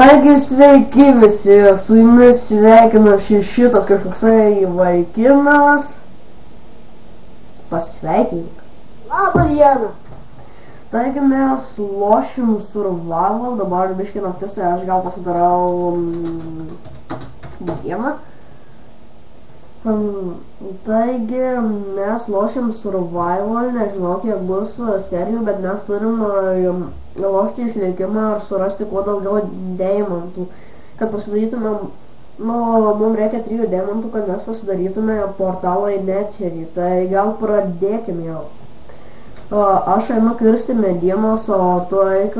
Taigi sveiki visi, su jumis sveikina šitas kažkoksai vaikinas. Pasveikink. Labą dieną. Taigi mes lošim survival, dabar biškai naktis, tai aš gal pasidarau dieną. Taigi mes lošim survival, nežinau kiek bus serijų, bet mes turim lošti išlikimą ir surasti kuo daugiau deimantų, kad pasidarytumėm, mums reikia 3 deimantų, kad mes pasidarytume portalą į Netherį, tai gal pradėkim jau. Aš einu kirsti medienos, o tu eik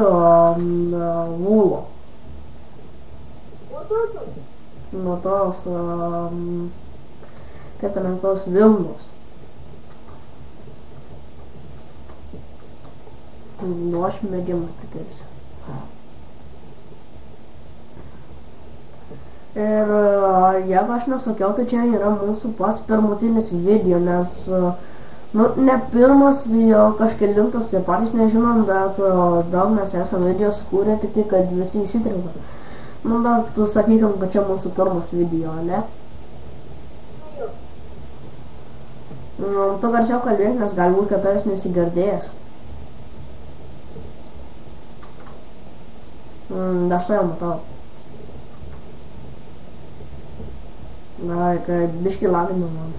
vūlo. Nuo tos, kaip ten tos vilnos. Nu, aš medienos prikirsiu. Ir jeigu aš nesakiau, tai čia yra mūsų pats pirmutinis video, nes ne pirmas, jau kažkelintas, tai patys nežinom, bet daug mes esame video sukūrę, tik tai, kad visi įsitrinka. Bet tu sakykim, kad čia mūsų pirmas video, ne? Tu garsiau kalbėk, nes galbūt, kad tavęs nesigirdėjęs. Aš to jau matau. Kad biškai lagina man.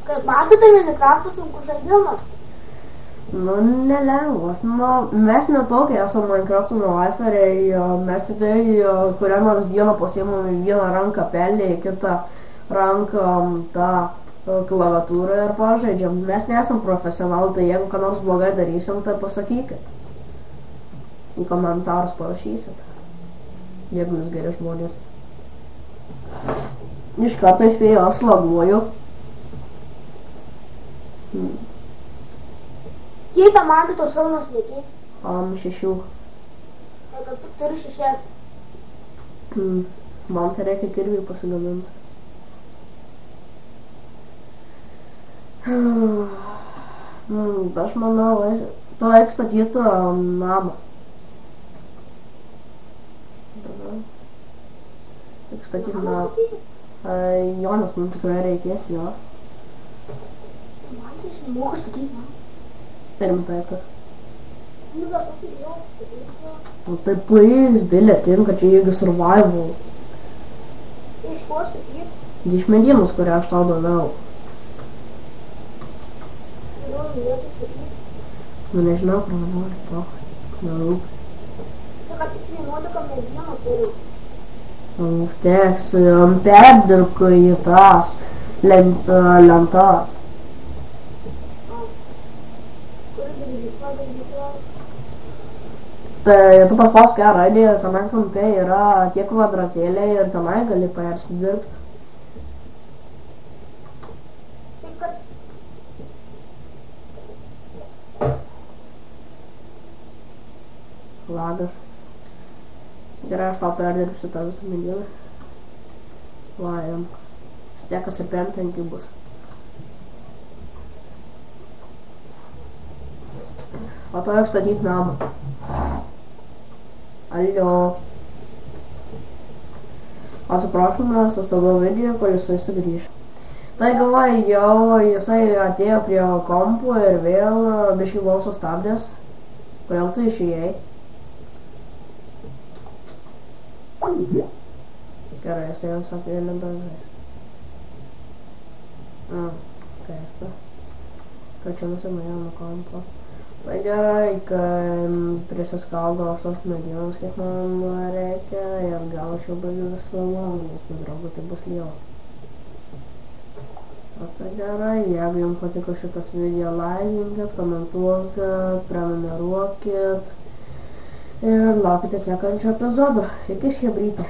Kaip matote, Minecraftas sunkus žaidimas. Nelengvas. Mes netokie esame Minecrafto nulaiferiai. Mes tik tai kurią nors dieną pasiimame vieną ranką pelę, kitą ranką tą klaviatūrą ir pažaidžiam. Mes nesam profesionalai, tai jeigu ką nors blogai darysim, tai pasakykit. Į komentarus parašysit, jeigu jūs geri žmonės. Iš karto įspėjau, aš laguoju. Kiek man tos šalnos nekeis? 6. Tai kad tu turi 6. Man tai reikia kirvį pasigaminti. Aš manau, tu eik statyti namą. Tik statyti namą. Jonas, man tikrai reikės jo. Man tai nemoka statyti namą. Tai rimtai, kad. Nu, bet tokį vėl statysiu. Tai please, bilė, tinka čia jeigu survival. Iš ko statyti? Iš medienos, kurią aš tau daviau. Nu, vietų statyti. Nežinau, kur nori, to. Nerūp. Tai kad tik 11 medienos turiu. Teks, perdirbk į tas lentas. Tai tu paspausk ką raidė, tenai kampe yra tie kvadratėliai ir tenai gali persidirbti. Tai kad... Lagas. Gerai, aš tau perdirbsiu tą visą medieną. Vajam. Stekas ir 5 bus. O to reik statyti namą. Alio. Atsiprašome, sustabdau video, kol jisai sugrįš. Tai galvoju, jau jisai atėjo prie kompų ir vėl biškai buvau sustabdęs. Kodėl tu išėjai? Gerai, jisai jau sakė nebežais. Keista. Kad čia nusimaėjo nuo kompo. Tai gerai, kai prisiskaldo 8 medienos, kiek man reikia, ir gal aš jau baigiu visą valandą, nes man draugu tai bus lieva. O tai gerai, jeigu jums patiko šitas video, laikinkit, komentuokit, prenumeruokit ir laukite sekančio epizodo. Iki chebrytė.